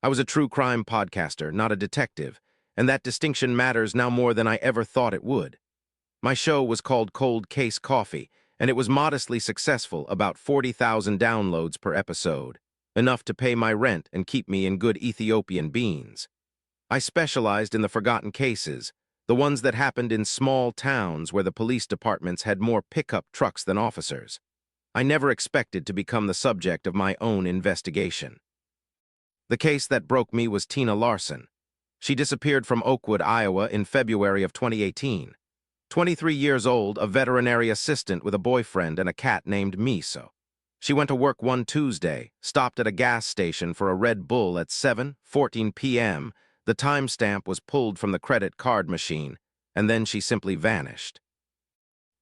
I was a true crime podcaster, not a detective, and that distinction matters now more than I ever thought it would. My show was called Cold Case Coffee, and it was modestly successful, about 40,000 downloads per episode, enough to pay my rent and keep me in good Ethiopian beans. I specialized in the forgotten cases, the ones that happened in small towns where the police departments had more pickup trucks than officers. I never expected to become the subject of my own investigation. The case that broke me was Tina Larson. She disappeared from Oakwood, Iowa in February of 2018. 23 years old, a veterinary assistant with a boyfriend and a cat named Miso. She went to work one Tuesday, stopped at a gas station for a Red Bull at 7:14 p.m. The timestamp was pulled from the credit card machine, and then she simply vanished.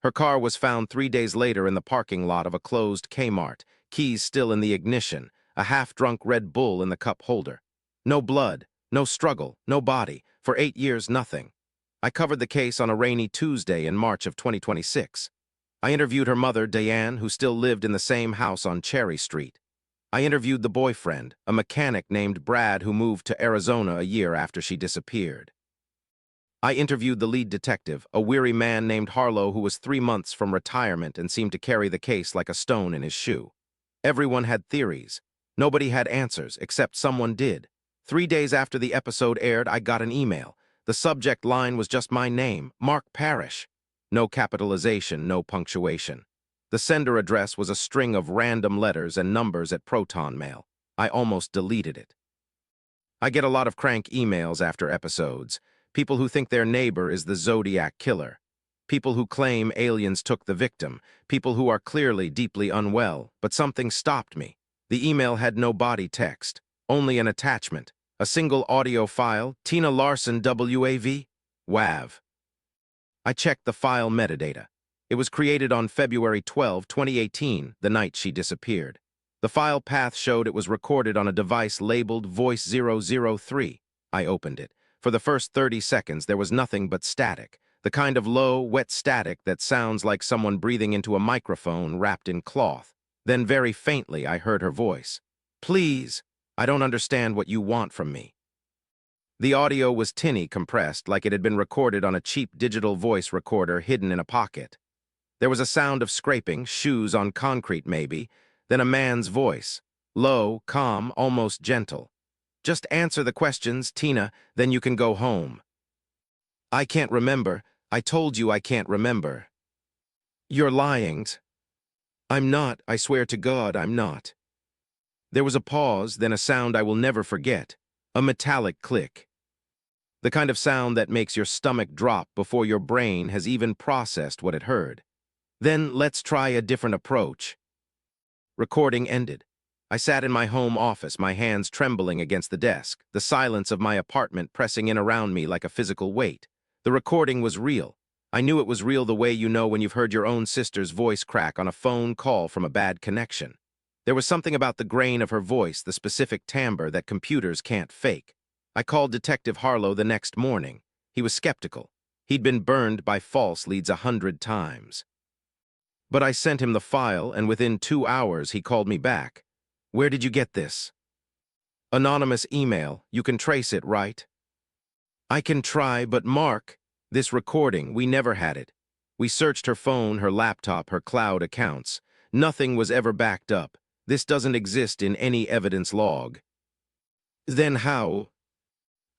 Her car was found 3 days later in the parking lot of a closed Kmart, keys still in the ignition, a half-drunk Red Bull in the cup holder. No blood, no struggle, no body. For 8 years, nothing. I covered the case on a rainy Tuesday in March of 2026. I interviewed her mother, Diane, who still lived in the same house on Cherry Street. I interviewed the boyfriend, a mechanic named Brad who moved to Arizona a year after she disappeared. I interviewed the lead detective, a weary man named Harlow who was 3 months from retirement and seemed to carry the case like a stone in his shoe. Everyone had theories. Nobody had answers, except someone did. 3 days after the episode aired, I got an email. The subject line was just my name, Mark Parrish. No capitalization, no punctuation. The sender address was a string of random letters and numbers at Proton Mail. I almost deleted it. I get a lot of crank emails after episodes. People who think their neighbor is the Zodiac killer. People who claim aliens took the victim. People who are clearly deeply unwell, but something stopped me. The email had no body text, only an attachment. A single audio file, Tina Larson WAV, WAV. I checked the file metadata. It was created on February 12, 2018, the night she disappeared. The file path showed it was recorded on a device labeled Voice 003. I opened it. For the first 30 seconds, there was nothing but static, the kind of low, wet static that sounds like someone breathing into a microphone wrapped in cloth. Then very faintly, I heard her voice. "Please, I don't understand what you want from me." The audio was tinny compressed, like it had been recorded on a cheap digital voice recorder hidden in a pocket. There was a sound of scraping, shoes on concrete maybe, then a man's voice, low, calm, almost gentle. "Just answer the questions, Tina, then you can go home." "I can't remember. I told you I can't remember." "You're lying." "I'm not. I swear to God, I'm not." There was a pause, then a sound I will never forget, a metallic click. The kind of sound that makes your stomach drop before your brain has even processed what it heard. Then let's try a different approach. Recording ended. I sat in my home office, my hands trembling against the desk, the silence of my apartment pressing in around me like a physical weight. The recording was real. I knew it was real the way you know when you've heard your own sister's voice crack on a phone call from a bad connection. There was something about the grain of her voice, the specific timbre that computers can't fake. I called Detective Harlow the next morning. He was skeptical. He'd been burned by false leads 100 times. But I sent him the file, and within 2 hours he called me back. "Where did you get this?" "Anonymous email. You can trace it, right?" "I can try, but Mark, this recording, we never had it. We searched her phone, her laptop, her cloud accounts. Nothing was ever backed up. This doesn't exist in any evidence log." "Then how?"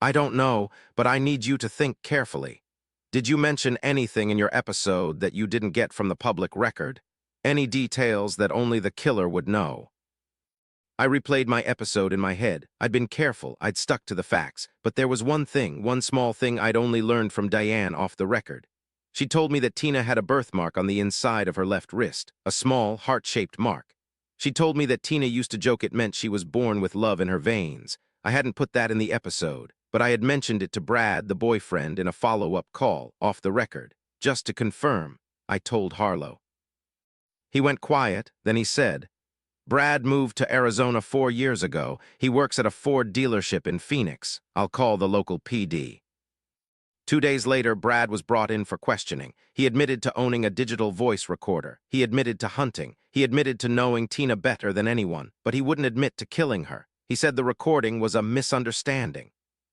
"I don't know, but I need you to think carefully. Did you mention anything in your episode that you didn't get from the public record? Any details that only the killer would know?" I replayed my episode in my head. I'd been careful, I'd stuck to the facts, but there was one thing, one small thing I'd only learned from Diane off the record. She told me that Tina had a birthmark on the inside of her left wrist, a small, heart-shaped mark. She told me that Tina used to joke it meant she was born with love in her veins. I hadn't put that in the episode, but I had mentioned it to Brad, the boyfriend, in a follow-up call, off the record. Just to confirm, I told Harlow. He went quiet, then he said, "Brad moved to Arizona 4 years ago. He works at a Ford dealership in Phoenix. I'll call the local PD." 2 days later, Brad was brought in for questioning. He admitted to owning a digital voice recorder. He admitted to hunting. He admitted to knowing Tina better than anyone, but he wouldn't admit to killing her. He said the recording was a misunderstanding.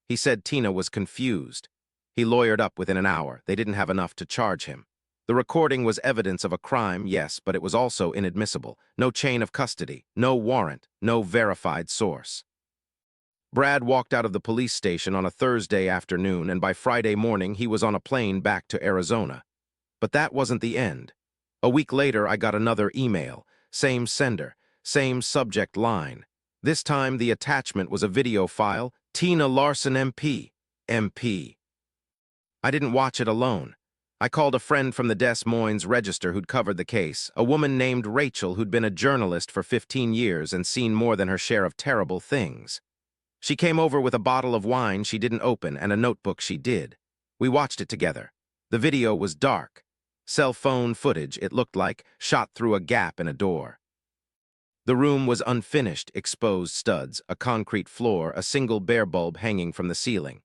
He said Tina was confused. He lawyered up within an hour. They didn't have enough to charge him. The recording was evidence of a crime, yes, but it was also inadmissible. No chain of custody, no warrant, no verified source. Brad walked out of the police station on a Thursday afternoon, and by Friday morning he was on a plane back to Arizona. But that wasn't the end. A week later, I got another email. Same sender, same subject line. This time, the attachment was a video file, Tina Larson MP. MP. I didn't watch it alone. I called a friend from the Des Moines Register who'd covered the case, a woman named Rachel who'd been a journalist for 15 years and seen more than her share of terrible things. She came over with a bottle of wine she didn't open and a notebook she did. We watched it together. The video was dark. Cell phone footage, it looked like, shot through a gap in a door. The room was unfinished, exposed studs, a concrete floor, a single bare bulb hanging from the ceiling.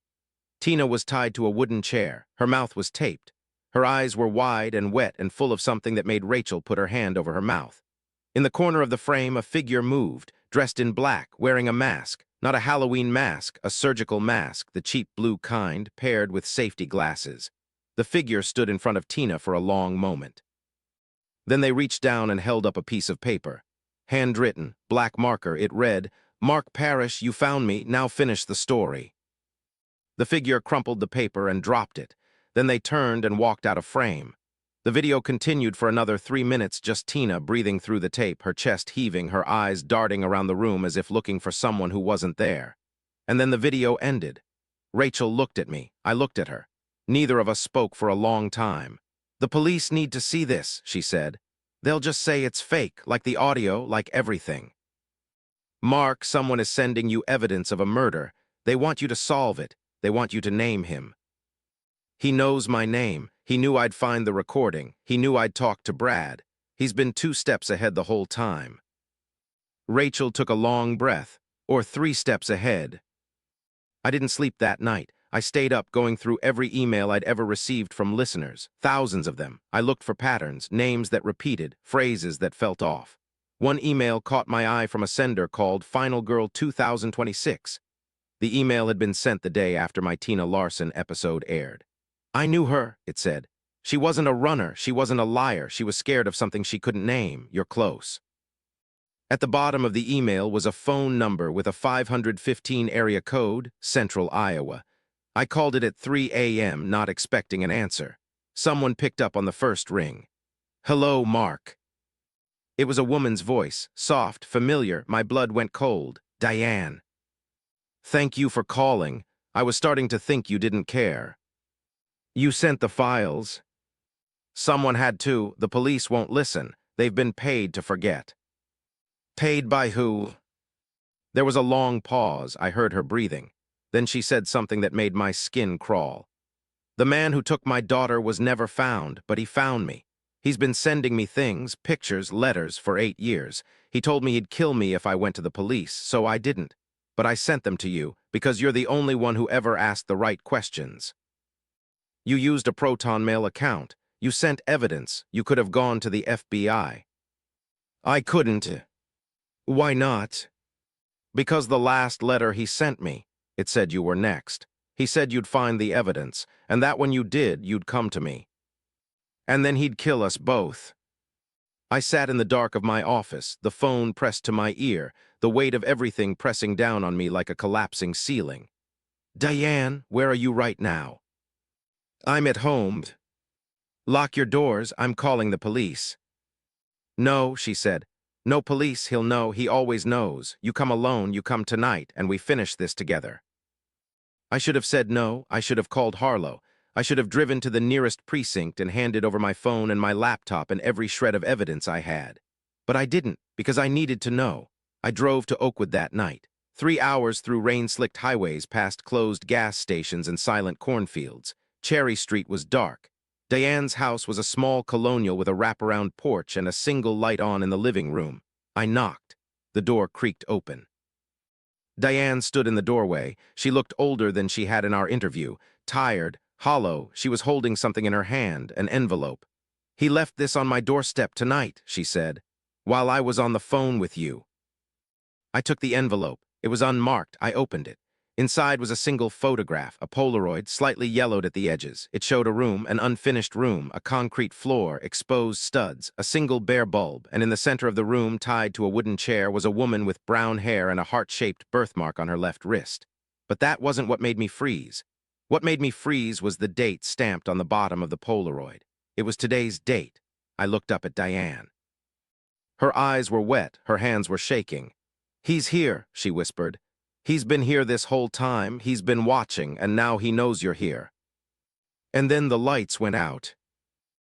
Tina was tied to a wooden chair. Her mouth was taped. Her eyes were wide and wet and full of something that made Rachel put her hand over her mouth. In the corner of the frame, a figure moved, dressed in black, wearing a mask. Not a Halloween mask, a surgical mask, the cheap blue kind, paired with safety glasses. The figure stood in front of Tina for a long moment. Then they reached down and held up a piece of paper. Handwritten, black marker, it read, "Mark Parrish, you found me, now finish the story." The figure crumpled the paper and dropped it. Then they turned and walked out of frame. The video continued for another 3 minutes, just Tina breathing through the tape, her chest heaving, her eyes darting around the room as if looking for someone who wasn't there. And then the video ended. Rachel looked at me. I looked at her. Neither of us spoke for a long time. "The police need to see this," she said. "They'll just say it's fake, like the audio, like everything." "Mark, someone is sending you evidence of a murder. They want you to solve it. They want you to name him." "He knows my name. He knew I'd find the recording. He knew I'd talk to Brad. He's been 2 steps ahead the whole time." Rachel took a long breath, or 3 steps ahead. I didn't sleep that night. I stayed up going through every email I'd ever received from listeners, thousands of them. I looked for patterns, names that repeated, phrases that felt off. One email caught my eye from a sender called Final Girl 2026. The email had been sent the day after my Tina Larson episode aired. "I knew her," it said. "She wasn't a runner, she wasn't a liar, she was scared of something she couldn't name. You're close." At the bottom of the email was a phone number with a 515 area code, Central Iowa. I called it at 3 a.m., not expecting an answer. Someone picked up on the first ring. "Hello, Mark." It was a woman's voice, soft, familiar. My blood went cold. "Diane." "Thank you for calling. I was starting to think you didn't care." "You sent the files." "Someone had to. The police won't listen. They've been paid to forget." "Paid by who?" There was a long pause. I heard her breathing. Then she said something that made my skin crawl. "The man who took my daughter was never found, but he found me. He's been sending me things, pictures, letters, for 8 years. He told me he'd kill me if I went to the police, so I didn't. But I sent them to you, because you're the only one who ever asked the right questions. You used a Proton Mail account. You sent evidence. You could have gone to the FBI." "I couldn't." "Why not?" "Because the last letter he sent me, it said you were next. He said you'd find the evidence, and that when you did, you'd come to me. And then he'd kill us both." I sat in the dark of my office, the phone pressed to my ear, the weight of everything pressing down on me like a collapsing ceiling. "Diane, where are you right now?" "I'm at home." "Lock your doors. I'm calling the police." "No," she said. "No police. He'll know. He always knows. You come alone. You come tonight, and we finish this together." I should have said no. I should have called Harlow. I should have driven to the nearest precinct and handed over my phone and my laptop and every shred of evidence I had. But I didn't, because I needed to know. I drove to Oakwood that night. 3 hours through rain-slicked highways past closed gas stations and silent cornfields. Cherry Street was dark. Diane's house was a small colonial with a wraparound porch and a single light on in the living room. I knocked. The door creaked open. Diane stood in the doorway. She looked older than she had in our interview, tired, hollow. She was holding something in her hand, an envelope. "He left this on my doorstep tonight," she said, "while I was on the phone with you." I took the envelope. It was unmarked. I opened it. Inside was a single photograph, a Polaroid, slightly yellowed at the edges. It showed a room, an unfinished room, a concrete floor, exposed studs, a single bare bulb, and in the center of the room, tied to a wooden chair, was a woman with brown hair and a heart-shaped birthmark on her left wrist. But that wasn't what made me freeze. What made me freeze was the date stamped on the bottom of the Polaroid. It was today's date. I looked up at Diane. Her eyes were wet, her hands were shaking. "He's here," she whispered. "He's been here this whole time, he's been watching, and now he knows you're here." And then the lights went out.